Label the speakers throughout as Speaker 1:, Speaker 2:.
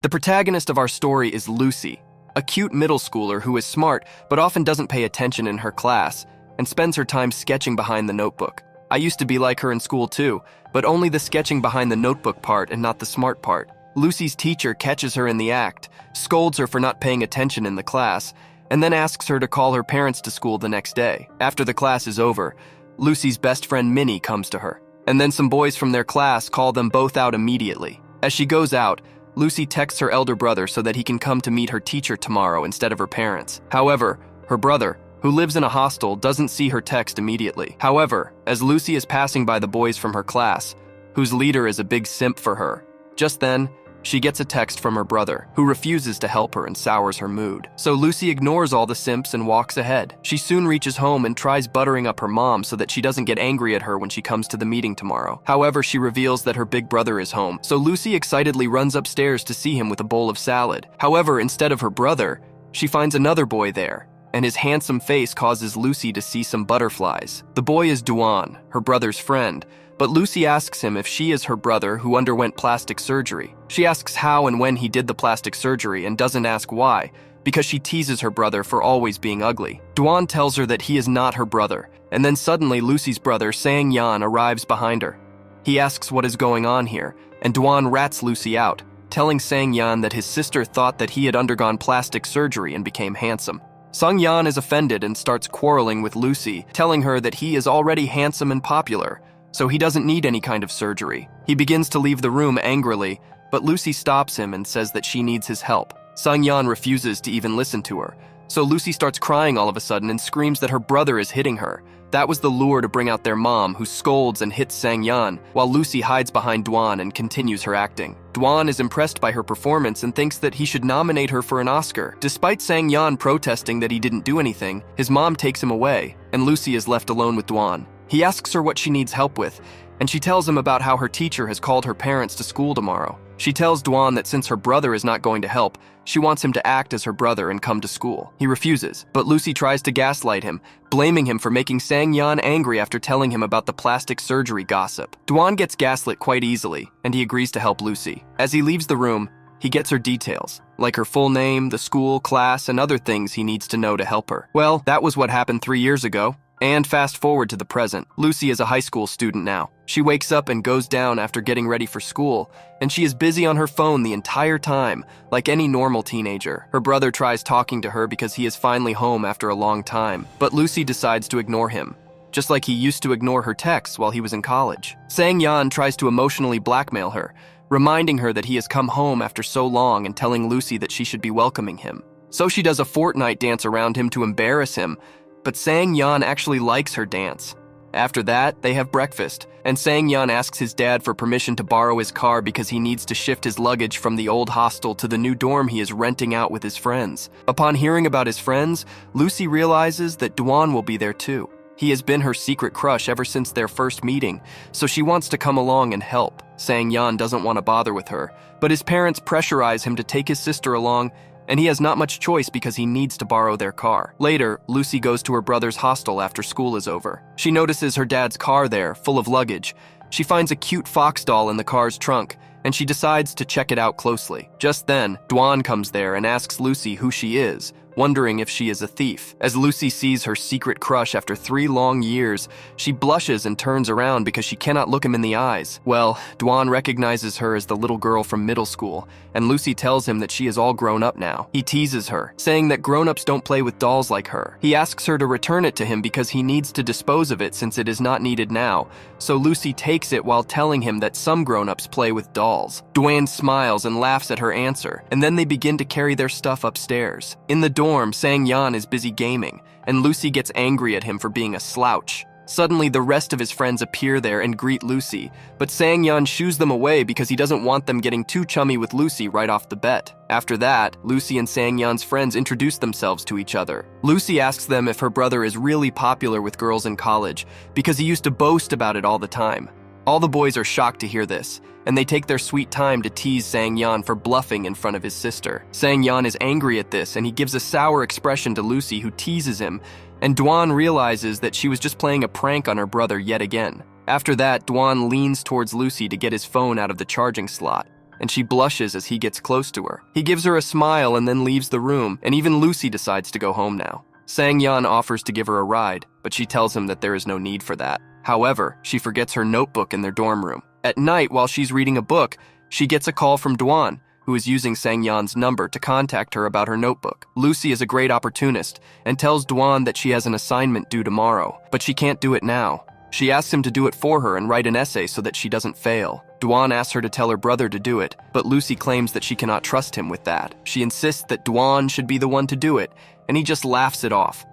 Speaker 1: The protagonist of our story is Lucy, a cute middle schooler who is smart but often doesn't pay attention in her class and spends her time sketching behind the notebook. I used to be like her in school too, but only the sketching behind the notebook part and not the smart part. Lucy's teacher catches her in the act, scolds her for not paying attention in the class, and then asks her to call her parents to school the next day. After the class is over, Lucy's best friend Minnie comes to her, and then some boys from their class call them both out immediately. As she goes out, Lucy texts her elder brother so that he can come to meet her teacher tomorrow instead of her parents. However, her brother, who lives in a hostel, doesn't see her text immediately. However, as Lucy is passing by the boys from her class, whose leader is a big simp for her, just then, she gets a text from her brother, who refuses to help her and sours her mood. So Lucy ignores all the simps and walks ahead. She soon reaches home and tries buttering up her mom so that she doesn't get angry at her when she comes to the meeting tomorrow. However, she reveals that her big brother is home, so Lucy excitedly runs upstairs to see him with a bowl of salad. However, instead of her brother, she finds another boy there, and his handsome face causes Lucy to see some butterflies. The boy is Duan, her brother's friend, but Lucy asks him if she is her brother who underwent plastic surgery. She asks how and when he did the plastic surgery and doesn't ask why, because she teases her brother for always being ugly. Duan tells her that he is not her brother, and then suddenly Lucy's brother, Sang Yan, arrives behind her. He asks what is going on here, and Duan rats Lucy out, telling Sang Yan that his sister thought that he had undergone plastic surgery and became handsome. Sang Yan is offended and starts quarreling with Lucy, telling her that he is already handsome and popular, so he doesn't need any kind of surgery. He begins to leave the room angrily, but Lucy stops him and says that she needs his help. Sang Yan refuses to even listen to her, so Lucy starts crying all of a sudden and screams that her brother is hitting her. That was the lure to bring out their mom, who scolds and hits Sang Yan, while Lucy hides behind Duan and continues her acting. Duan is impressed by her performance and thinks that he should nominate her for an Oscar. Despite Sang Yan protesting that he didn't do anything, his mom takes him away, and Lucy is left alone with Duan. He asks her what she needs help with, and she tells him about how her teacher has called her parents to school tomorrow. She tells Duan that since her brother is not going to help, she wants him to act as her brother and come to school. He refuses, but Lucy tries to gaslight him, blaming him for making Sang Yan angry after telling him about the plastic surgery gossip. Duan gets gaslit quite easily, and he agrees to help Lucy. As he leaves the room, he gets her details, like her full name, the school, class, and other things he needs to know to help her. Well, that was what happened 3 years ago. And fast forward to the present. Lucy is a high school student now. She wakes up and goes down after getting ready for school, and she is busy on her phone the entire time, like any normal teenager. Her brother tries talking to her because he is finally home after a long time, but Lucy decides to ignore him, just like he used to ignore her texts while he was in college. Sang Yan tries to emotionally blackmail her, reminding her that he has come home after so long and telling Lucy that she should be welcoming him. So she does a Fortnite dance around him to embarrass him, but Sang Yan actually likes her dance. After that, they have breakfast, and Sang Yan asks his dad for permission to borrow his car because he needs to shift his luggage from the old hostel to the new dorm he is renting out with his friends. Upon hearing about his friends, Lucy realizes that Duan will be there too. He has been her secret crush ever since their first meeting, so she wants to come along and help. Sang Yan doesn't want to bother with her, but his parents pressurize him to take his sister along, and he has not much choice because he needs to borrow their car. Later, Lucy goes to her brother's hostel after school is over. She notices her dad's car there, full of luggage. She finds a cute fox doll in the car's trunk, and she decides to check it out closely. Just then, Duan comes there and asks Lucy who she is, wondering if she is a thief. As Lucy sees her secret crush after 3 long years, she blushes and turns around because she cannot look him in the eyes. Well, Duan recognizes her as the little girl from middle school, and Lucy tells him that she is all grown up now. He teases her, saying that grown-ups don't play with dolls like her. He asks her to return it to him because he needs to dispose of it since it is not needed now, so Lucy takes it while telling him that some grown-ups play with dolls. Duan smiles and laughs at her answer, and then they begin to carry their stuff upstairs. In the dorm, Sang Yan is busy gaming, and Lucy gets angry at him for being a slouch. Suddenly, the rest of his friends appear there and greet Lucy, but Sang Yan shoos them away because he doesn't want them getting too chummy with Lucy right off the bat. After that, Lucy and Sang Yan's friends introduce themselves to each other. Lucy asks them if her brother is really popular with girls in college because he used to boast about it all the time. All the boys are shocked to hear this, and they take their sweet time to tease Sang Yan for bluffing in front of his sister. Sang Yan is angry at this, and he gives a sour expression to Lucy, who teases him, and Duan realizes that she was just playing a prank on her brother yet again. After that, Duan leans towards Lucy to get his phone out of the charging slot. and she blushes as he gets close to her. He gives her a smile and then leaves the room, and even Lucy decides to go home now. Sang-yeon offers to give her a ride, but she tells him that there is no need for that. However, she forgets her notebook in their dorm room. At night, while she's reading a book, she gets a call from Dwan, who is using Sang-yeon's number to contact her about her notebook. Lucy is a great opportunist and tells Dwan that she has an assignment due tomorrow, but she can't do it now. She asks him to do it for her and write an essay so that she doesn't fail. Dwan asks her to tell her brother to do it, but Lucy claims that she cannot trust him with that. She insists that Dwan should be the one to do it, and he just laughs it off.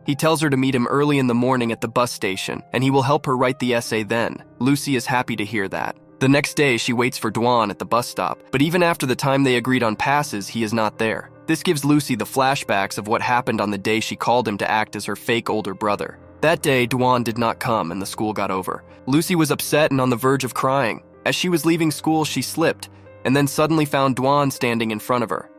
Speaker 1: He tells her to meet him early in the morning at the bus station, and he will help her write the essay then. Lucy is happy to hear that. The next day, she waits for Dwan at the bus stop, but even after the time they agreed on passes, he is not there. This gives Lucy the flashbacks of what happened on the day she called him to act as her fake older brother. That day, Dwan did not come and the school got over. Lucy was upset and on the verge of crying. As she was leaving school, she slipped, and then suddenly found Dwan standing in front of her.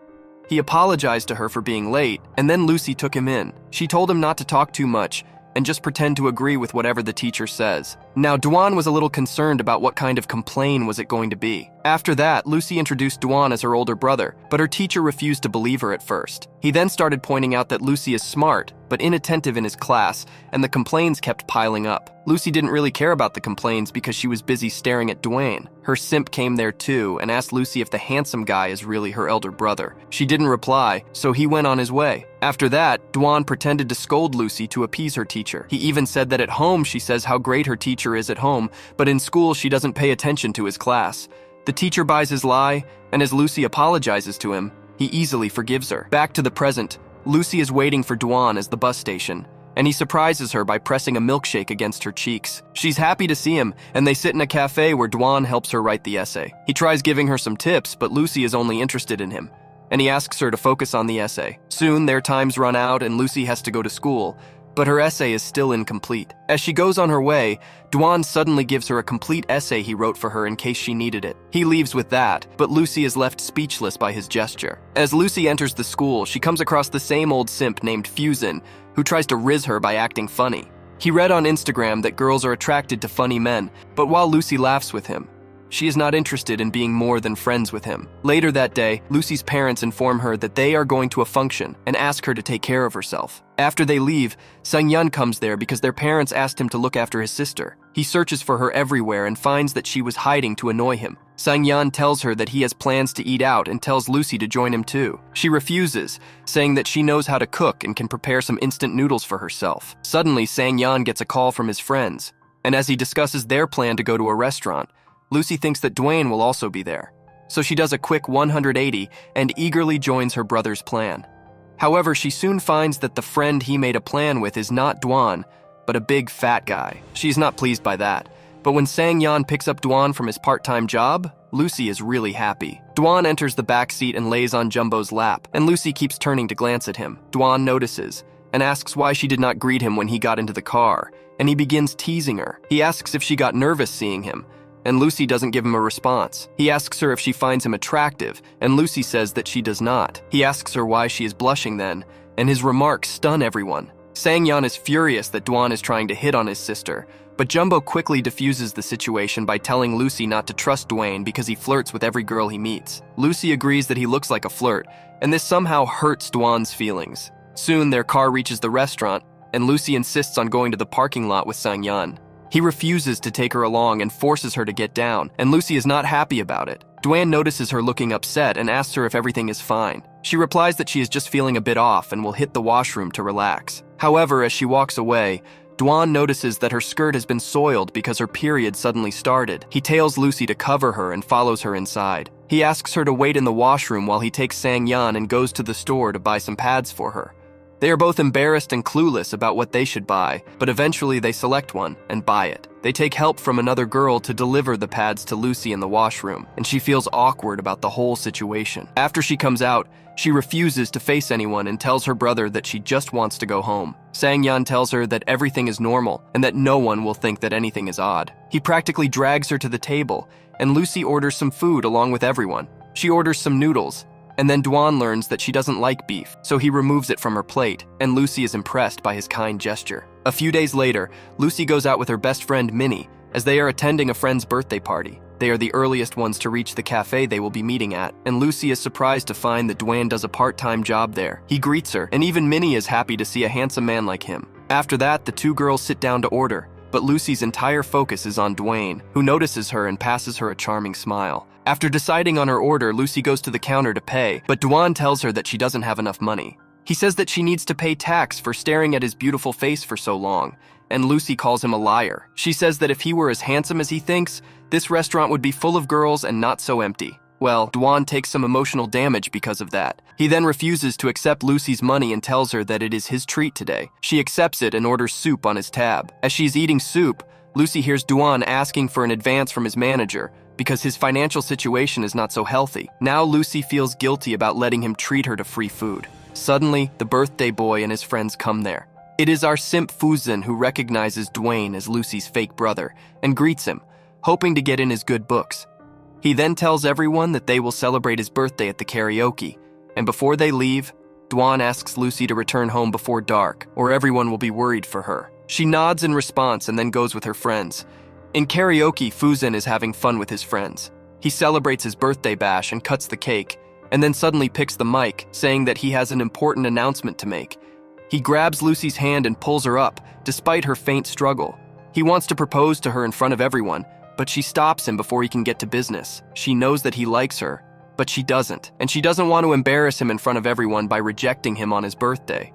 Speaker 1: He apologized to her for being late, and then Lucy took him in. She told him not to talk too much and just pretend to agree with whatever the teacher says. Now, Dwan was a little concerned about what kind of complaint was it going to be. After that, Lucy introduced Dwan as her older brother, but her teacher refused to believe her at first. He then started pointing out that Lucy is smart, but inattentive in his class, and the complaints kept piling up. Lucy didn't really care about the complaints because she was busy staring at Dwayne. Her simp came there too and asked Lucy if the handsome guy is really her elder brother. She didn't reply, so he went on his way. After that, Dwan pretended to scold Lucy to appease her teacher. He even said that at home she says how great her teacher is at home, but in school she doesn't pay attention to his class. The teacher buys his lie, and as Lucy apologizes to him, he easily forgives her. Back to the present, Lucy is waiting for Dwan at the bus station, and he surprises her by pressing a milkshake against her cheeks. She's happy to see him, and they sit in a cafe where Dwan helps her write the essay. He tries giving her some tips, but Lucy is only interested in him, and he asks her to focus on the essay. Soon, their times run out and Lucy has to go to school, but her essay is still incomplete. As she goes on her way, Dwan suddenly gives her a complete essay he wrote for her in case she needed it. He leaves with that, but Lucy is left speechless by his gesture. As Lucy enters the school, she comes across the same old simp named Fusin, who tries to riz her by acting funny. He read on Instagram that girls are attracted to funny men, but while Lucy laughs with him, she is not interested in being more than friends with him. Later that day, Lucy's parents inform her that they are going to a function and ask her to take care of herself. After they leave, Sang-yeon comes there because their parents asked him to look after his sister. He searches for her everywhere and finds that she was hiding to annoy him. Sang-yeon tells her that he has plans to eat out and tells Lucy to join him too. She refuses, saying that she knows how to cook and can prepare some instant noodles for herself. Suddenly, Sang-yeon gets a call from his friends, and as he discusses their plan to go to a restaurant, Lucy thinks that Dwayne will also be there. So she does a quick 180 and eagerly joins her brother's plan. However, she soon finds that the friend he made a plan with is not Dwan, but a big fat guy. She's not pleased by that. But when Sang-yeon picks up Dwan from his part-time job, Lucy is really happy. Dwan enters the back seat and lays on Jumbo's lap, and Lucy keeps turning to glance at him. Dwan notices and asks why she did not greet him when he got into the car, and he begins teasing her. He asks if she got nervous seeing him, and Lucy doesn't give him a response. He asks her if she finds him attractive, and Lucy says that she does not. He asks her why she is blushing then, and his remarks stun everyone. Sang-yeon is furious that Dwan is trying to hit on his sister, but Jumbo quickly diffuses the situation by telling Lucy not to trust Dwayne because he flirts with every girl he meets. Lucy agrees that he looks like a flirt, and this somehow hurts Dwan's feelings. Soon, their car reaches the restaurant, and Lucy insists on going to the parking lot with Sang-yeon. He refuses to take her along and forces her to get down, and Lucy is not happy about it. Dwayne notices her looking upset and asks her if everything is fine. She replies that she is just feeling a bit off and will hit the washroom to relax. However, as she walks away, Dwan notices that her skirt has been soiled because her period suddenly started. He tails Lucy to cover her and follows her inside. He asks her to wait in the washroom while he takes Sang-yeon and goes to the store to buy some pads for her. They are both embarrassed and clueless about what they should buy, but eventually they select one and buy it. They take help from another girl to deliver the pads to Lucy in the washroom, and she feels awkward about the whole situation. After she comes out, she refuses to face anyone and tells her brother that she just wants to go home. Sang-yeon tells her that everything is normal and that no one will think that anything is odd. He practically drags her to the table, and Lucy orders some food along with everyone. She orders some noodles, and then Dwan learns that she doesn't like beef, so he removes it from her plate, and Lucy is impressed by his kind gesture. A few days later, Lucy goes out with her best friend Minnie, as they are attending a friend's birthday party. They are the earliest ones to reach the cafe they will be meeting at, and Lucy is surprised to find that Dwayne does a part-time job there. He greets her, and even Minnie is happy to see a handsome man like him. After that, the two girls sit down to order, but Lucy's entire focus is on Dwayne, who notices her and passes her a charming smile. After deciding on her order, Lucy goes to the counter to pay, but Dwayne tells her that she doesn't have enough money. He says that she needs to pay tax for staring at his beautiful face for so long, and Lucy calls him a liar. She says that if he were as handsome as he thinks, this restaurant would be full of girls and not so empty. Well, Dwayne takes some emotional damage because of that. He then refuses to accept Lucy's money and tells her that it is his treat today. She accepts it and orders soup on his tab. As she's eating soup, Lucy hears Dwayne asking for an advance from his manager because his financial situation is not so healthy. Now Lucy feels guilty about letting him treat her to free food. Suddenly, the birthday boy and his friends come there. It is our simp Fuzin who recognizes Dwayne as Lucy's fake brother and greets him, hoping to get in his good books. He then tells everyone that they will celebrate his birthday at the karaoke, and before they leave, Dwayne asks Lucy to return home before dark, or everyone will be worried for her. She nods in response and then goes with her friends. In karaoke, Fuzin is having fun with his friends. He celebrates his birthday bash and cuts the cake, and then suddenly picks the mic, saying that he has an important announcement to make. He grabs Lucy's hand and pulls her up, despite her faint struggle. He wants to propose to her in front of everyone, but she stops him before he can get to business. She knows that he likes her, but she doesn't, and she doesn't want to embarrass him in front of everyone by rejecting him on his birthday.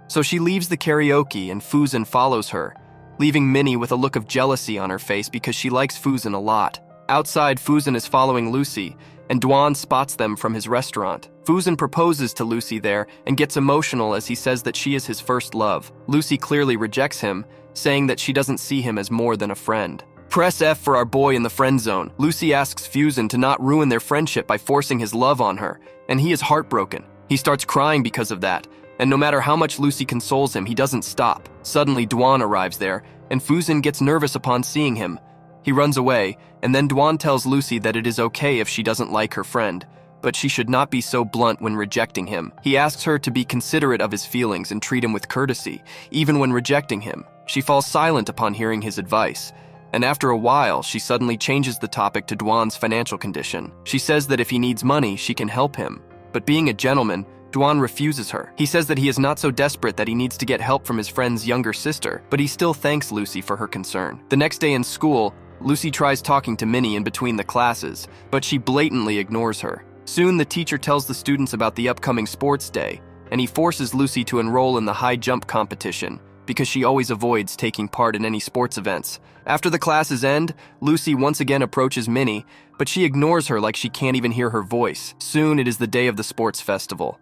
Speaker 1: So she leaves the karaoke and Fuzin follows her, leaving Minnie with a look of jealousy on her face because she likes Fuzin a lot. Outside, Fuzin is following Lucy, and Dwayne spots them from his restaurant. Fuzin proposes to Lucy there and gets emotional as he says that she is his first love. Lucy clearly rejects him, saying that she doesn't see him as more than a friend. Press F for our boy in the friend zone. Lucy asks Fuzin to not ruin their friendship by forcing his love on her, and he is heartbroken. He starts crying because of that, and no matter how much Lucy consoles him, he doesn't stop. Suddenly, Dwayne arrives there, and Fuzin gets nervous upon seeing him. He runs away, and then Dwayne tells Lucy that it is okay if she doesn't like her friend, but she should not be so blunt when rejecting him. He asks her to be considerate of his feelings and treat him with courtesy, even when rejecting him. She falls silent upon hearing his advice, and after a while, she suddenly changes the topic to Dwayne's financial condition. She says that if he needs money, she can help him, but being a gentleman, Dwayne refuses her. He says that he is not so desperate that he needs to get help from his friend's younger sister, but he still thanks Lucy for her concern. The next day in school, Lucy tries talking to Minnie in between the classes, but she blatantly ignores her. Soon, the teacher tells the students about the upcoming sports day, and he forces Lucy to enroll in the high jump competition because she always avoids taking part in any sports events. After the classes end, Lucy once again approaches Minnie, but she ignores her like she can't even hear her voice. Soon, it is the day of the sports festival.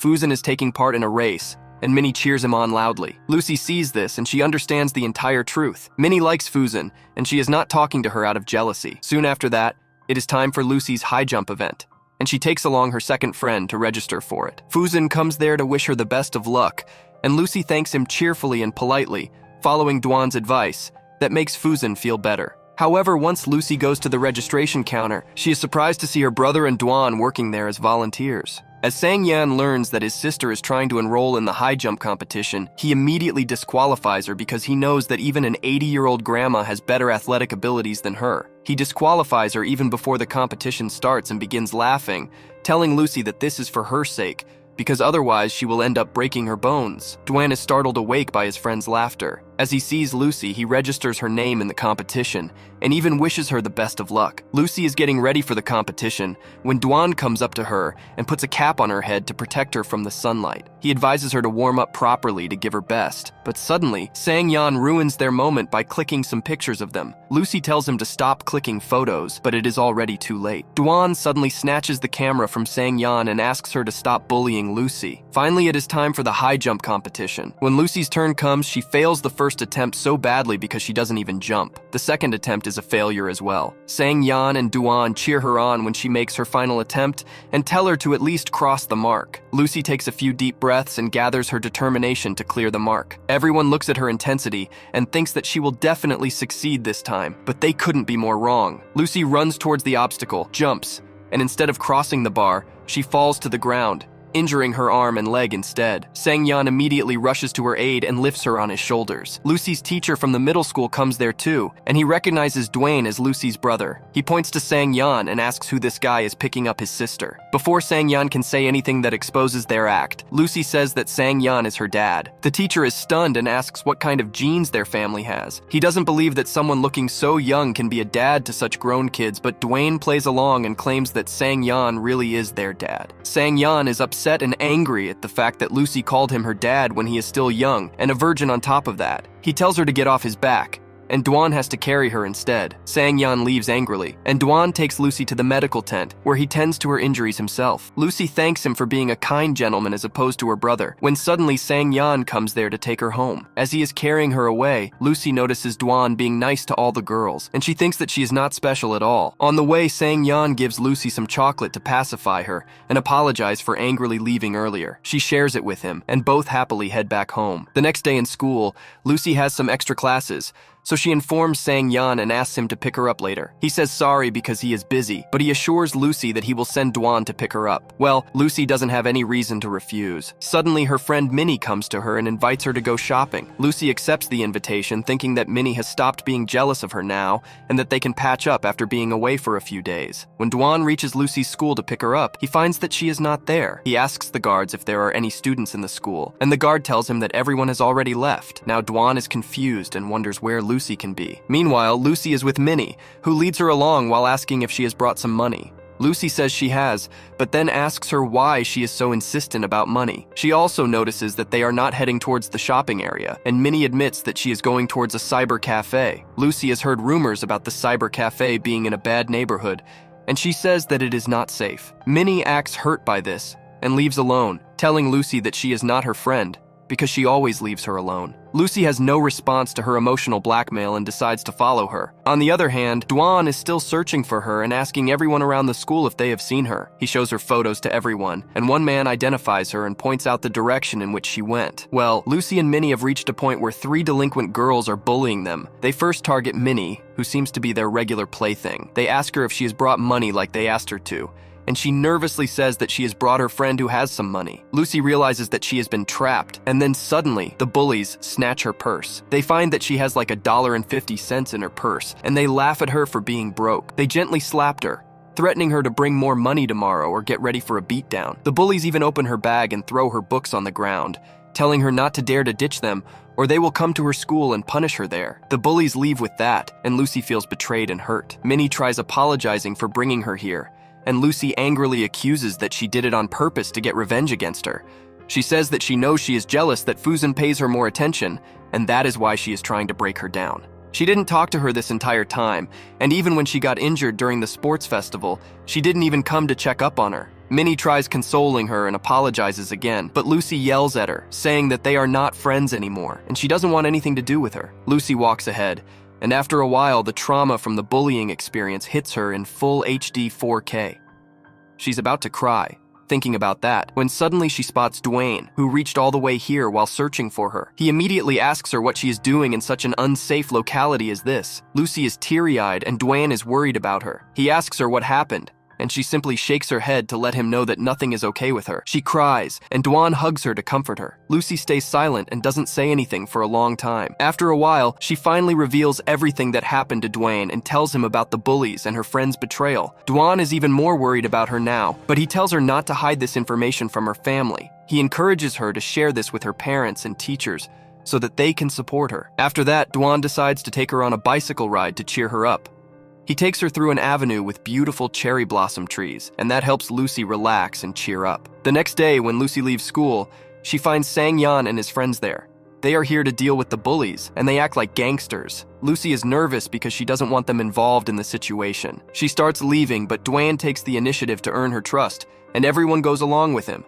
Speaker 1: Fuzin is taking part in a race, and Minnie cheers him on loudly. Lucy sees this, and she understands the entire truth. Minnie likes Fuzin, and she is not talking to her out of jealousy. Soon after that, it is time for Lucy's high jump event, and she takes along her second friend to register for it. Fuzin comes there to wish her the best of luck, and Lucy thanks him cheerfully and politely, following Dwayne's advice that makes Fuzin feel better. However, once Lucy goes to the registration counter, she is surprised to see her brother and Dwayne working there as volunteers. As Sang-Yan learns that his sister is trying to enroll in the high jump competition, he immediately disqualifies her because he knows that even an 80-year-old grandma has better athletic abilities than her. He disqualifies her even before the competition starts and begins laughing, telling Lucy that this is for her sake, because otherwise she will end up breaking her bones. Dwayne is startled awake by his friend's laughter. As he sees Lucy, he registers her name in the competition and even wishes her the best of luck. Lucy is getting ready for the competition when Dwayne comes up to her and puts a cap on her head to protect her from the sunlight. He advises her to warm up properly to give her best, but suddenly, Sang-Yan ruins their moment by clicking some pictures of them. Lucy tells him to stop clicking photos, but it is already too late. Dwayne suddenly snatches the camera from Sang-Yan and asks her to stop bullying Lucy. Finally, it is time for the high jump competition. When Lucy's turn comes, she fails the first attempt so badly because she doesn't even jump. The second attempt is a failure as well. Sang-Yan and Dwayne cheer her on when she makes her final attempt and tell her to at least cross the mark. Lucy takes a few deep breaths and gathers her determination to clear the mark. Everyone looks at her intensity and thinks that she will definitely succeed this time, but they couldn't be more wrong. Lucy runs towards the obstacle, jumps, and instead of crossing the bar, she falls to the ground, injuring her arm and leg instead. Sang-yeon immediately rushes to her aid and lifts her on his shoulders. Lucy's teacher from the middle school comes there too, and he recognizes Dwayne as Lucy's brother. He points to Sang-yeon and asks who this guy is picking up his sister. Before Sang-yeon can say anything that exposes their act, Lucy says that Sang-yeon is her dad. The teacher is stunned and asks what kind of genes their family has. He doesn't believe that someone looking so young can be a dad to such grown kids, but Dwayne plays along and claims that Sang-yeon really is their dad. Sang-yeon is upset and angry at the fact that Lucy called him her dad when he is still young, and a virgin on top of that. He tells her to get off his back, and Dwan has to carry her instead. Sang-yeon leaves angrily, and Dwan takes Lucy to the medical tent, where he tends to her injuries himself. Lucy thanks him for being a kind gentleman as opposed to her brother, when suddenly Sang-yeon comes there to take her home. As he is carrying her away, Lucy notices Dwan being nice to all the girls, and she thinks that she is not special at all. On the way, Sang-yeon gives Lucy some chocolate to pacify her, and apologize for angrily leaving earlier. She shares it with him, and both happily head back home. The next day in school, Lucy has some extra classes, so she informs Sang-yeon and asks him to pick her up later. He says sorry because he is busy, but he assures Lucy that he will send Dwan to pick her up. Well, Lucy doesn't have any reason to refuse. Suddenly, her friend Minnie comes to her and invites her to go shopping. Lucy accepts the invitation, thinking that Minnie has stopped being jealous of her now and that they can patch up after being away for a few days. When Dwan reaches Lucy's school to pick her up, he finds that she is not there. He asks the guards if there are any students in the school, and the guard tells him that everyone has already left. Now Dwan is confused and wonders where Lucy can be. Meanwhile, Lucy is with Minnie, who leads her along while asking if she has brought some money. Lucy says she has, but then asks her why she is so insistent about money. She also notices that they are not heading towards the shopping area, and Minnie admits that she is going towards a cyber cafe. Lucy has heard rumors about the cyber cafe being in a bad neighborhood, and she says that it is not safe. Minnie acts hurt by this and leaves alone, telling Lucy that she is not her friend, because she always leaves her alone. Lucy has no response to her emotional blackmail and decides to follow her. On the other hand, Dwan is still searching for her and asking everyone around the school if they have seen her. He shows her photos to everyone, and one man identifies her and points out the direction in which she went. Well, Lucy and Minnie have reached a point where 3 delinquent girls are bullying them. They first target Minnie, who seems to be their regular plaything. They ask her if she has brought money like they asked her to, and she nervously says that she has brought her friend who has some money. Lucy realizes that she has been trapped, and then suddenly, the bullies snatch her purse. They find that she has like $1.50 in her purse, and they laugh at her for being broke. They gently slapped her, threatening her to bring more money tomorrow or get ready for a beatdown. The bullies even open her bag and throw her books on the ground, telling her not to dare to ditch them, or they will come to her school and punish her there. The bullies leave with that, and Lucy feels betrayed and hurt. Minnie tries apologizing for bringing her here, and Lucy angrily accuses that she did it on purpose to get revenge against her. She says that she knows she is jealous that Fuzin pays her more attention, and that is why she is trying to break her down. She didn't talk to her this entire time, and even when she got injured during the sports festival, she didn't even come to check up on her. Minnie tries consoling her and apologizes again, but Lucy yells at her, saying that they are not friends anymore, and she doesn't want anything to do with her. Lucy walks ahead, and after a while, the trauma from the bullying experience hits her in full HD 4K. She's about to cry, thinking about that, when suddenly she spots Dwayne, who reached all the way here while searching for her. He immediately asks her what she is doing in such an unsafe locality as this. Lucy is teary-eyed, and Dwayne is worried about her. He asks her what happened, and she simply shakes her head to let him know that nothing is okay with her. She cries, and Dwan hugs her to comfort her. Lucy stays silent and doesn't say anything for a long time. After a while, she finally reveals everything that happened to Dwayne and tells him about the bullies and her friend's betrayal. Dwan is even more worried about her now, but he tells her not to hide this information from her family. He encourages her to share this with her parents and teachers so that they can support her. After that, Dwan decides to take her on a bicycle ride to cheer her up. He takes her through an avenue with beautiful cherry blossom trees, and that helps Lucy relax and cheer up. The next day, when Lucy leaves school, she finds Sang-yeon and his friends there. They are here to deal with the bullies, and they act like gangsters. Lucy is nervous because she doesn't want them involved in the situation. She starts leaving, but Dwayne takes the initiative to earn her trust, and everyone goes along with him.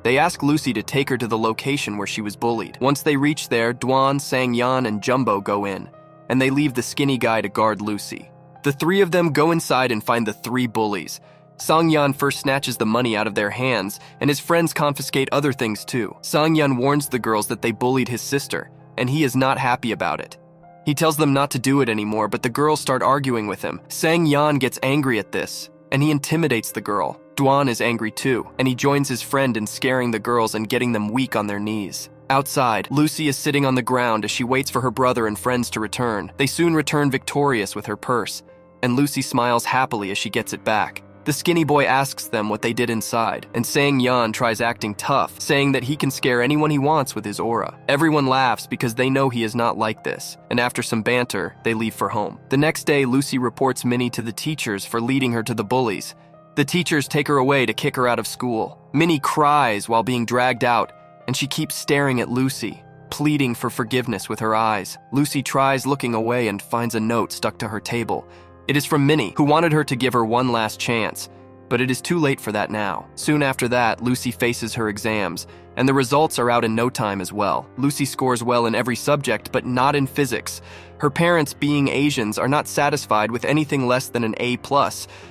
Speaker 1: They ask Lucy to take her to the location where she was bullied. Once they reach there, Dwan, Sang-yeon, and Jumbo go in, and they leave the skinny guy to guard Lucy. The 3 of them go inside and find the 3 bullies. Sang-yeon first snatches the money out of their hands, and his friends confiscate other things too. Sang-yeon warns the girls that they bullied his sister, and he is not happy about it. He tells them not to do it anymore, but the girls start arguing with him. Sang-yeon gets angry at this, and he intimidates the girl. Duan is angry too, and he joins his friend in scaring the girls and getting them weak on their knees. Outside, Lucy is sitting on the ground as she waits for her brother and friends to return. They soon return victorious with her purse, and Lucy smiles happily as she gets it back. The skinny boy asks them what they did inside, and Sang Yan tries acting tough, saying that he can scare anyone he wants with his aura. Everyone laughs because they know he is not like this, and after some banter, they leave for home. The next day, Lucy reports Minnie to the teachers for leading her to the bullies. The teachers take her away to kick her out of school. Minnie cries while being dragged out, and she keeps staring at Lucy, pleading for forgiveness with her eyes. Lucy tries looking away and finds a note stuck to her table. It is from Minnie, who wanted her to give her one last chance, but it is too late for that now. Soon after that, Lucy faces her exams, and the results are out in no time as well. Lucy scores well in every subject, but not in physics. Her parents, being Asians, are not satisfied with anything less than an A+,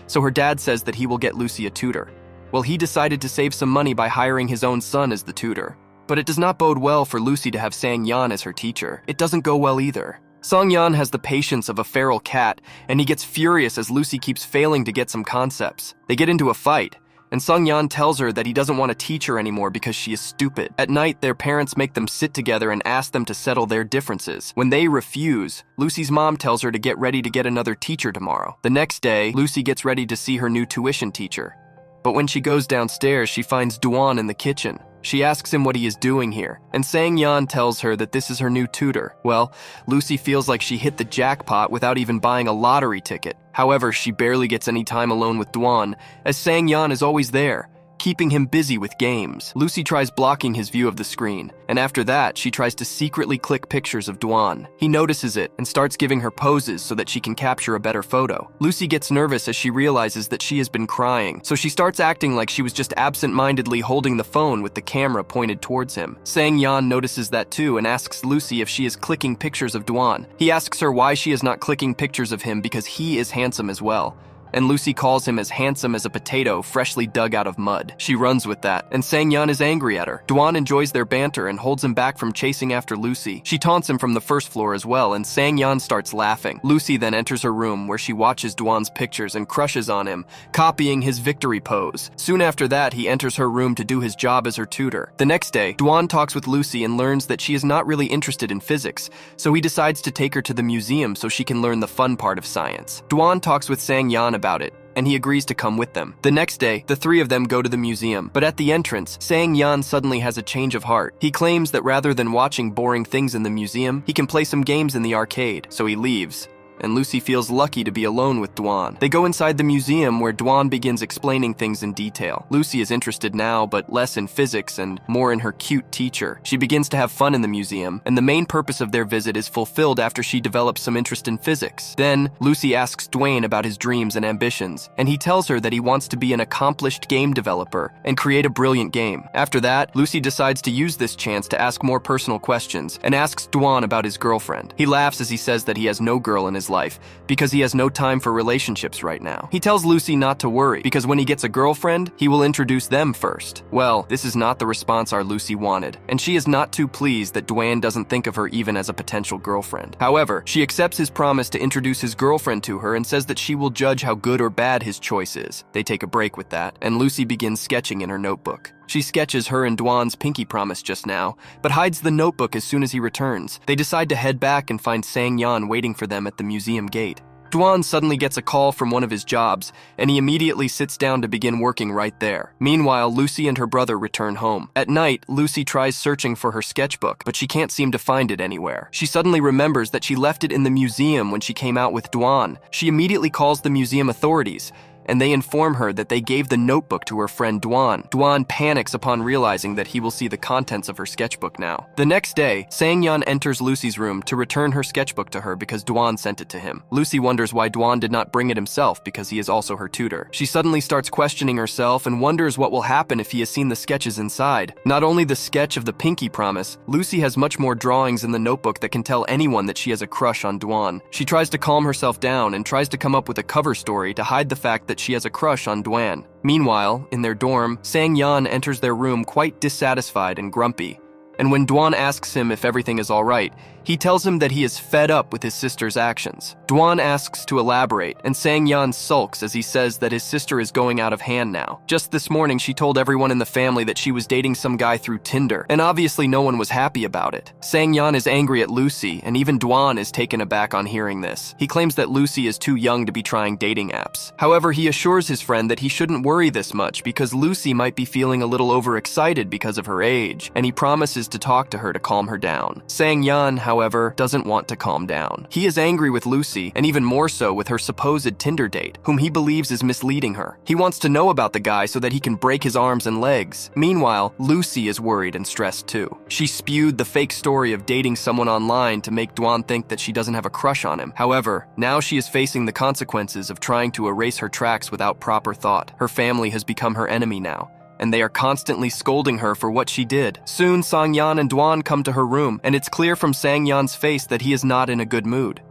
Speaker 1: so her dad says that he will get Lucy a tutor. Well, he decided to save some money by hiring his own son as the tutor. But it does not bode well for Lucy to have Sang Yan as her teacher. It doesn't go well either. Sang Yan has the patience of a feral cat, and he gets furious as Lucy keeps failing to get some concepts. They get into a fight, and Sang Yan tells her that he doesn't want to teach her anymore because she is stupid. At night, their parents make them sit together and ask them to settle their differences. When they refuse, Lucy's mom tells her to get ready to get another teacher tomorrow. The next day, Lucy gets ready to see her new tuition teacher. But when she goes downstairs, she finds Duan in the kitchen. She asks him what he is doing here, and Sang Yan tells her that this is her new tutor. Well, Lucy feels like she hit the jackpot without even buying a lottery ticket. However, she barely gets any time alone with Duan, as Sang Yan is always there, keeping him busy with games. Lucy tries blocking his view of the screen, and after that, she tries to secretly click pictures of Duan. He notices it and starts giving her poses so that she can capture a better photo. Lucy gets nervous as she realizes that she has been crying, so she starts acting like she was just absent-mindedly holding the phone with the camera pointed towards him. Sang Yan notices that too and asks Lucy if she is clicking pictures of Duan. He asks her why she is not clicking pictures of him because he is handsome as well. And Lucy calls him as handsome as a potato freshly dug out of mud. She runs with that, and Sang Yan is angry at her. Duan enjoys their banter and holds him back from chasing after Lucy. She taunts him from the first floor as well, and Sang Yan starts laughing. Lucy then enters her room where she watches Duan's pictures and crushes on him, copying his victory pose. Soon after that, he enters her room to do his job as her tutor. The next day, Duan talks with Lucy and learns that she is not really interested in physics, so he decides to take her to the museum so she can learn the fun part of science. Duan talks with Sang Yan about it, and he agrees to come with them. The next day, the three of them go to the museum, but at the entrance, Sang Yan suddenly has a change of heart. He claims that rather than watching boring things in the museum, he can play some games in the arcade, so he leaves. And Lucy feels lucky to be alone with Duan. They go inside the museum where Duan begins explaining things in detail. Lucy is interested now, but less in physics and more in her cute teacher. She begins to have fun in the museum, and the main purpose of their visit is fulfilled after she develops some interest in physics. Then, Lucy asks Dwayne about his dreams and ambitions, and he tells her that he wants to be an accomplished game developer and create a brilliant game. After that, Lucy decides to use this chance to ask more personal questions and asks Duan about his girlfriend. He laughs as he says that he has no girl in his life because he has no time for relationships right now. He tells Lucy not to worry because when he gets a girlfriend, he will introduce them first. Well, this is not the response our Lucy wanted, and she is not too pleased that Dwayne doesn't think of her even as a potential girlfriend. However, she accepts his promise to introduce his girlfriend to her and says that she will judge how good or bad his choice is. They take a break with that, and Lucy begins sketching in her notebook. She sketches her and Duan's pinky promise just now, but hides the notebook as soon as he returns. They decide to head back and find Sang Yan waiting for them at the museum gate. Duan suddenly gets a call from one of his jobs, and he immediately sits down to begin working right there. Meanwhile, Lucy and her brother return home. At night, Lucy tries searching for her sketchbook, but she can't seem to find it anywhere. She suddenly remembers that she left it in the museum when she came out with Duan. She immediately calls the museum authorities, and they inform her that they gave the notebook to her friend Duan. Duan panics upon realizing that he will see the contents of her sketchbook now. The next day, Sang Yan enters Lucy's room to return her sketchbook to her because Duan sent it to him. Lucy wonders why Duan did not bring it himself because he is also her tutor. She suddenly starts questioning herself and wonders what will happen if he has seen the sketches inside. Not only the sketch of the pinky promise, Lucy has much more drawings in the notebook that can tell anyone that she has a crush on Duan. She tries to calm herself down and tries to come up with a cover story to hide the fact that she has a crush on Duan. Meanwhile, in their dorm, Sang Yan enters their room quite dissatisfied and grumpy. And when Duan asks him if everything is all right, He tells him that he is fed up with his sister's actions. Dwan asks to elaborate, and Sang-yeon sulks as he says that his sister is going out of hand now. Just this morning, she told everyone in the family that she was dating some guy through Tinder, and obviously no one was happy about it. Sang-yeon is angry at Lucy, and even Dwan is taken aback on hearing this. He claims that Lucy is too young to be trying dating apps. However, he assures his friend that he shouldn't worry this much because Lucy might be feeling a little overexcited because of her age, and he promises to talk to her to calm her down. Sang-yeon, however, doesn't want to calm down. He is angry with Lucy, and even more so with her supposed Tinder date, whom he believes is misleading her. He wants to know about the guy so that he can break his arms and legs. Meanwhile, Lucy is worried and stressed too. She spewed the fake story of dating someone online to make Dwan think that she doesn't have a crush on him. However, now she is facing the consequences of trying to erase her tracks without proper thought. Her family has become her enemy now, and they are constantly scolding her for what she did. Soon, Sang-yeon and Dwan come to her room, and it's clear from Sang-yeon's face that he is not in a good mood.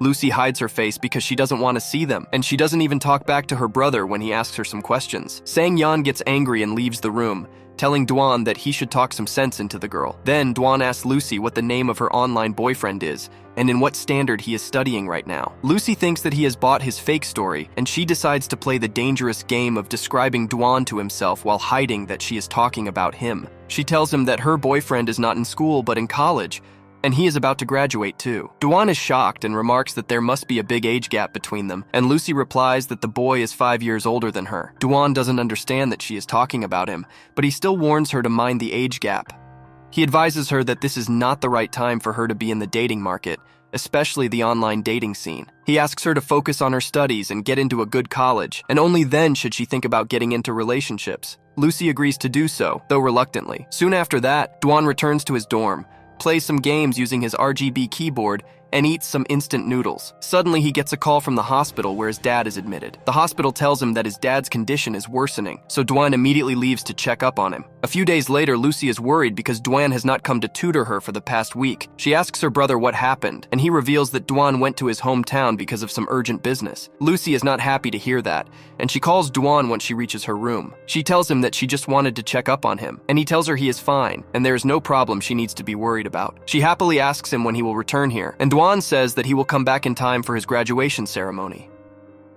Speaker 1: Lucy hides her face because she doesn't want to see them, and she doesn't even talk back to her brother when he asks her some questions. Sang-yeon gets angry and leaves the room, telling Dwan that he should talk some sense into the girl. Then Dwan asks Lucy what the name of her online boyfriend is, and in what standard he is studying right now. Lucy thinks that he has bought his fake story, and she decides to play the dangerous game of describing Dwan to himself while hiding that she is talking about him. She tells him that her boyfriend is not in school but in college, and he is about to graduate too. Dwan is shocked and remarks that there must be a big age gap between them, and Lucy replies that the boy is 5 years older than her. Dwan doesn't understand that she is talking about him, but he still warns her to mind the age gap. He advises her that this is not the right time for her to be in the dating market, especially the online dating scene. He asks her to focus on her studies and get into a good college, and only then should she think about getting into relationships. Lucy agrees to do so, though reluctantly. Soon after that, Dwan returns to his dorm, plays some games using his RGB keyboard, and eats some instant noodles. Suddenly, he gets a call from the hospital where his dad is admitted. The hospital tells him that his dad's condition is worsening, so Dwan immediately leaves to check up on him. A few days later, Lucy is worried because Dwan has not come to tutor her for the past week. She asks her brother what happened, and he reveals that Dwan went to his hometown because of some urgent business. Lucy is not happy to hear that, and she calls Dwan once she reaches her room. She tells him that she just wanted to check up on him, and he tells her he is fine, and there is no problem she needs to be worried about. She happily asks him when he will return here, and Dwan says that he will come back in time for his graduation ceremony.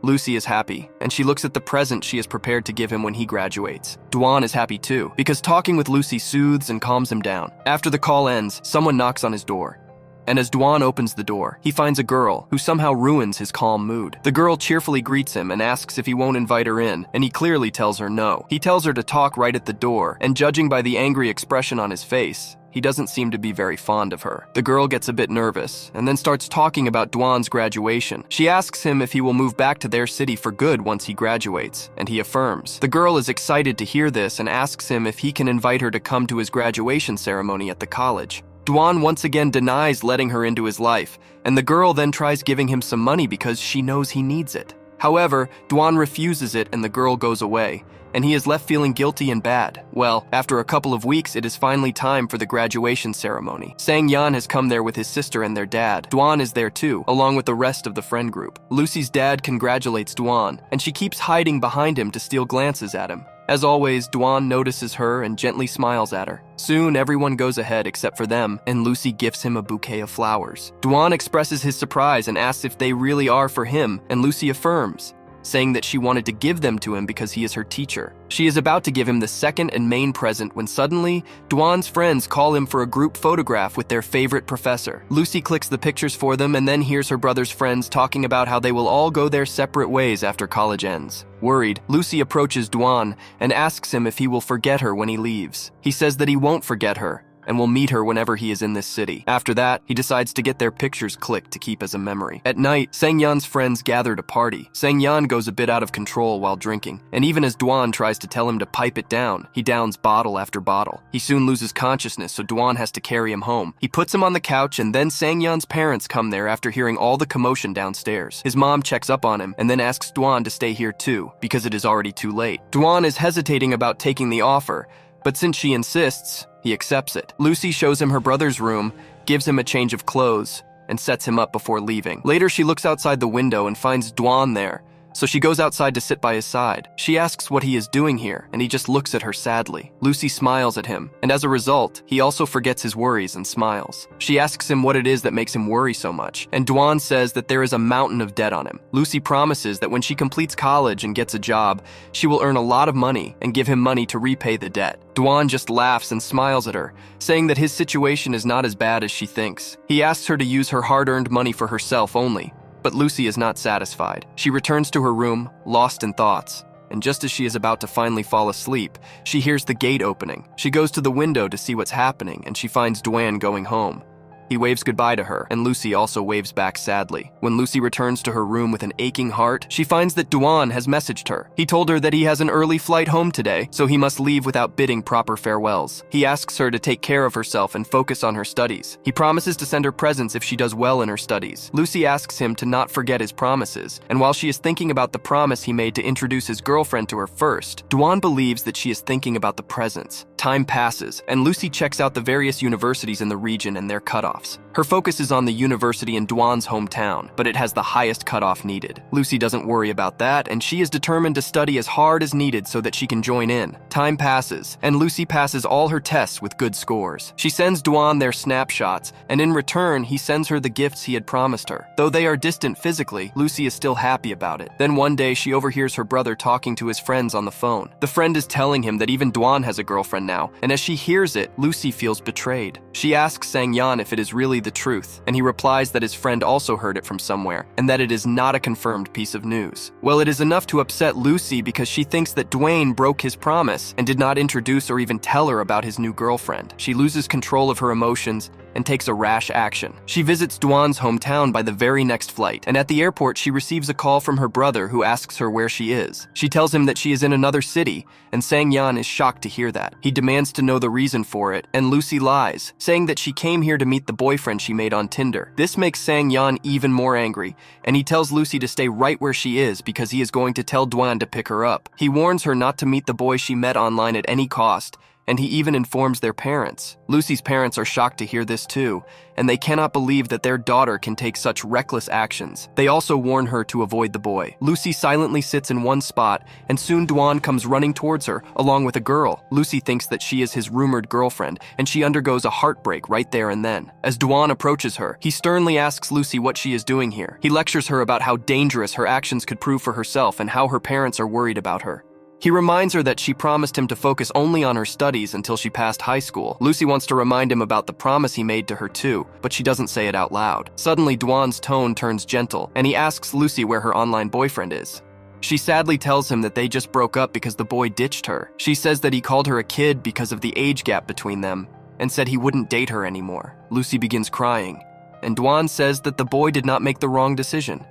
Speaker 1: Lucy is happy, and she looks at the present she is prepared to give him when he graduates. Dwan is happy too, because talking with Lucy soothes and calms him down. After the call ends, someone knocks on his door, and as Dwan opens the door, he finds a girl who somehow ruins his calm mood. The girl cheerfully greets him and asks if he won't invite her in, and he clearly tells her no. He tells her to talk right at the door, and judging by the angry expression on his face, he doesn't seem to be very fond of her. The girl gets a bit nervous, and then starts talking about Dwan's graduation. She asks him if he will move back to their city for good once he graduates, and he affirms. The girl is excited to hear this and asks him if he can invite her to come to his graduation ceremony at the college. Dwan once again denies letting her into his life, and the girl then tries giving him some money because she knows he needs it. However, Dwan refuses it and the girl goes away, and he is left feeling guilty and bad. Well, after a couple of weeks, it is finally time for the graduation ceremony. Sang-yeon has come there with his sister and their dad. Dwan is there too, along with the rest of the friend group. Lucy's dad congratulates Dwan, and she keeps hiding behind him to steal glances at him. As always, Dwan notices her and gently smiles at her. Soon, everyone goes ahead except for them, and Lucy gifts him a bouquet of flowers. Dwan expresses his surprise and asks if they really are for him, and Lucy affirms, saying that she wanted to give them to him because he is her teacher. She is about to give him the second and main present when suddenly, Dwan's friends call him for a group photograph with their favorite professor. Lucy clicks the pictures for them and then hears her brother's friends talking about how they will all go their separate ways after college ends. Worried, Lucy approaches Dwan and asks him if he will forget her when he leaves. He says that he won't forget her, and will meet her whenever he is in this city. After that, he decides to get their pictures clicked to keep as a memory. At night, Sang-yeon's friends gather to party. Sang-yeon goes a bit out of control while drinking, and even as Dwan tries to tell him to pipe it down, he downs bottle after bottle. He soon loses consciousness, so Dwan has to carry him home. He puts him on the couch, and then Sang-yeon's parents come there after hearing all the commotion downstairs. His mom checks up on him, and then asks Dwan to stay here too, because it is already too late. Dwan is hesitating about taking the offer, but since she insists, he accepts it. Lucy shows him her brother's room, gives him a change of clothes, and sets him up before leaving. Later, she looks outside the window and finds Dwan there, so she goes outside to sit by his side. She asks what he is doing here, and he just looks at her sadly. Lucy smiles at him, and as a result, he also forgets his worries and smiles. She asks him what it is that makes him worry so much, and Dwan says that there is a mountain of debt on him. Lucy promises that when she completes college and gets a job, she will earn a lot of money and give him money to repay the debt. Dwan just laughs and smiles at her, saying that his situation is not as bad as she thinks. He asks her to use her hard-earned money for herself only, but Lucy is not satisfied. She returns to her room, lost in thoughts, and just as she is about to finally fall asleep, she hears the gate opening. She goes to the window to see what's happening, and she finds Dwan going home. He waves goodbye to her, and Lucy also waves back sadly. When Lucy returns to her room with an aching heart, she finds that Dwan has messaged her. He told her that he has an early flight home today, so he must leave without bidding proper farewells. He asks her to take care of herself and focus on her studies. He promises to send her presents if she does well in her studies. Lucy asks him to not forget his promises, and while she is thinking about the promise he made to introduce his girlfriend to her first, Dwan believes that she is thinking about the presents. Time passes, and Lucy checks out the various universities in the region and their cutoffs. Her focus is on the university in Dwan's hometown, but it has the highest cutoff needed. Lucy doesn't worry about that, and she is determined to study as hard as needed so that she can join in. Time passes, and Lucy passes all her tests with good scores. She sends Dwan their snapshots, and in return, he sends her the gifts he had promised her. Though they are distant physically, Lucy is still happy about it. Then one day, she overhears her brother talking to his friends on the phone. The friend is telling him that even Dwan has a girlfriend now, and as she hears it, Lucy feels betrayed. She asks Sang-Yan if it is really the truth, and he replies that his friend also heard it from somewhere, and that it is not a confirmed piece of news. Well, it is enough to upset Lucy because she thinks that Dwan broke his promise and did not introduce or even tell her about his new girlfriend. She loses control of her emotions and takes a rash action. She visits Dwan's hometown by the very next flight, and at the airport she receives a call from her brother who asks her where she is. She tells him that she is in another city, and Sang-Yan is shocked to hear that. He demands to know the reason for it, and Lucy lies, saying that she came here to meet the boyfriend she made on Tinder. This makes Sang-Yan even more angry, and he tells Lucy to stay right where she is because he is going to tell Dwan to pick her up. He warns her not to meet the boy she met online at any cost, and he even informs their parents. Lucy's parents are shocked to hear this too, and they cannot believe that their daughter can take such reckless actions. They also warn her to avoid the boy. Lucy silently sits in one spot, and soon Dwan comes running towards her, along with a girl. Lucy thinks that she is his rumored girlfriend, and she undergoes a heartbreak right there and then. As Dwan approaches her, he sternly asks Lucy what she is doing here. He lectures her about how dangerous her actions could prove for herself and how her parents are worried about her. He reminds her that she promised him to focus only on her studies until she passed high school. Lucy wants to remind him about the promise he made to her too, but she doesn't say it out loud. Suddenly, Dwan's tone turns gentle, and he asks Lucy where her online boyfriend is. She sadly tells him that they just broke up because the boy ditched her. She says that he called her a kid because of the age gap between them, and said he wouldn't date her anymore. Lucy begins crying, and Dwan says that the boy did not make the wrong decision.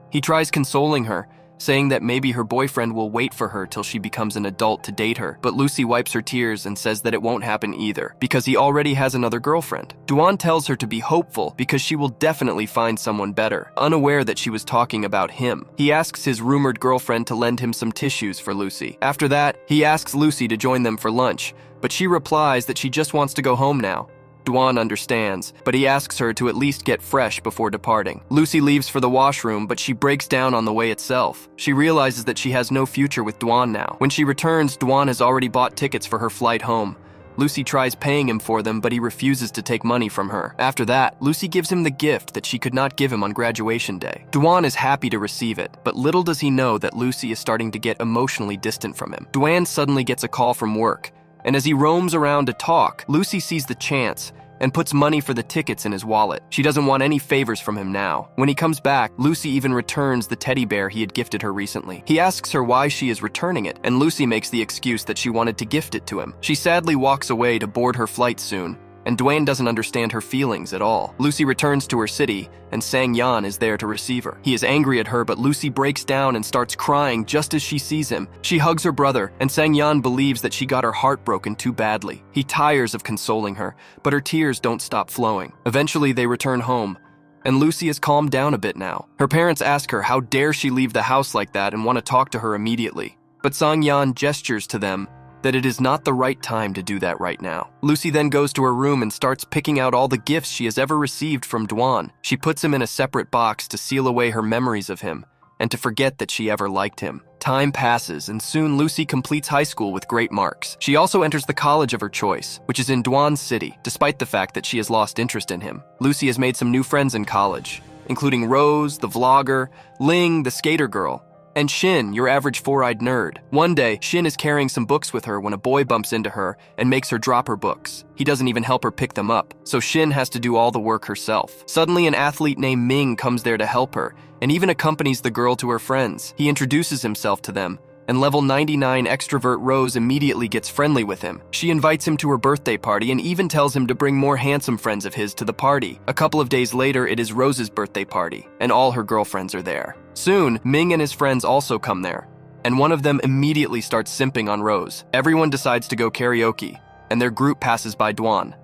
Speaker 1: He tries consoling her, saying that maybe her boyfriend will wait for her till she becomes an adult to date her, but Lucy wipes her tears and says that it won't happen either, because he already has another girlfriend. Dwan tells her to be hopeful because she will definitely find someone better, unaware that she was talking about him. He asks his rumored girlfriend to lend him some tissues for Lucy. After that, he asks Lucy to join them for lunch, but she replies that she just wants to go home now. Dwan understands, but he asks her to at least get fresh before departing. Lucy leaves for the washroom, but she breaks down on the way itself. She realizes that she has no future with Dwan now. When she returns, Dwan has already bought tickets for her flight home. Lucy tries paying him for them, but he refuses to take money from her. After that, Lucy gives him the gift that she could not give him on graduation day. Dwan is happy to receive it, but little does he know that Lucy is starting to get emotionally distant from him. Dwan suddenly gets a call from work, and as he roams around to talk, Lucy sees the chance and puts money for the tickets in his wallet. She doesn't want any favors from him now. When he comes back, Lucy even returns the teddy bear he had gifted her recently. He asks her why she is returning it, and Lucy makes the excuse that she wanted to gift it to him. She sadly walks away to board her flight soon, and Dwan doesn't understand her feelings at all. Lucy returns to her city, and Sang-Yan is there to receive her. He is angry at her, but Lucy breaks down and starts crying just as she sees him. She hugs her brother, and Sang-Yan believes that she got her heart broken too badly. He tires of consoling her, but her tears don't stop flowing. Eventually, they return home, and Lucy has calmed down a bit now. Her parents ask her how dare she leave the house like that and want to talk to her immediately. But Sang-Yan gestures to them that it is not the right time to do that right now. Lucy then goes to her room and starts picking out all the gifts she has ever received from Dwan. She puts him in a separate box to seal away her memories of him, and to forget that she ever liked him. Time passes, and soon Lucy completes high school with great marks. She also enters the college of her choice, which is in Duan City, despite the fact that she has lost interest in him. Lucy has made some new friends in college, including Rose, the vlogger, Ling, the skater girl, and Shin, your average four-eyed nerd. One day, Shin is carrying some books with her when a boy bumps into her and makes her drop her books. He doesn't even help her pick them up, so Shin has to do all the work herself. Suddenly, an athlete named Ming comes there to help her, and even accompanies the girl to her friends. He introduces himself to them, and level 99 extrovert Rose immediately gets friendly with him. She invites him to her birthday party and even tells him to bring more handsome friends of his to the party. A couple of days later, it is Rose's birthday party, and all her girlfriends are there. Soon, Ming and his friends also come there, and one of them immediately starts simping on Rose. Everyone decides to go karaoke, and their group passes by Duan.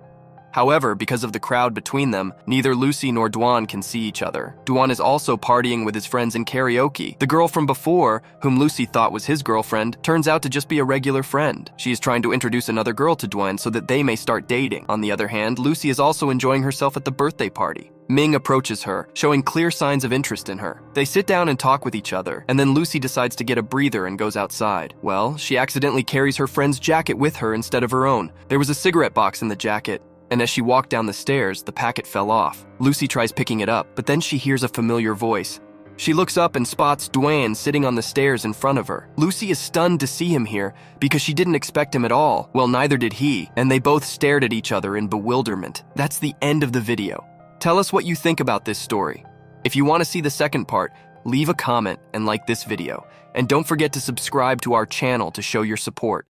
Speaker 1: However, because of the crowd between them, neither Lucy nor Duan can see each other. Duan is also partying with his friends in karaoke. The girl from before, whom Lucy thought was his girlfriend, turns out to just be a regular friend. She is trying to introduce another girl to Duan so that they may start dating. On the other hand, Lucy is also enjoying herself at the birthday party. Ming approaches her, showing clear signs of interest in her. They sit down and talk with each other, and then Lucy decides to get a breather and goes outside. Well, she accidentally carries her friend's jacket with her instead of her own. There was a cigarette box in the jacket, and as she walked down the stairs, the packet fell off. Lucy tries picking it up, but then she hears a familiar voice. She looks up and spots Duan sitting on the stairs in front of her. Lucy is stunned to see him here because she didn't expect him at all. Well, neither did he, and they both stared at each other in bewilderment. That's the end of the video. Tell us what you think about this story. If you want to see the second part, leave a comment and like this video. And don't forget to subscribe to our channel to show your support.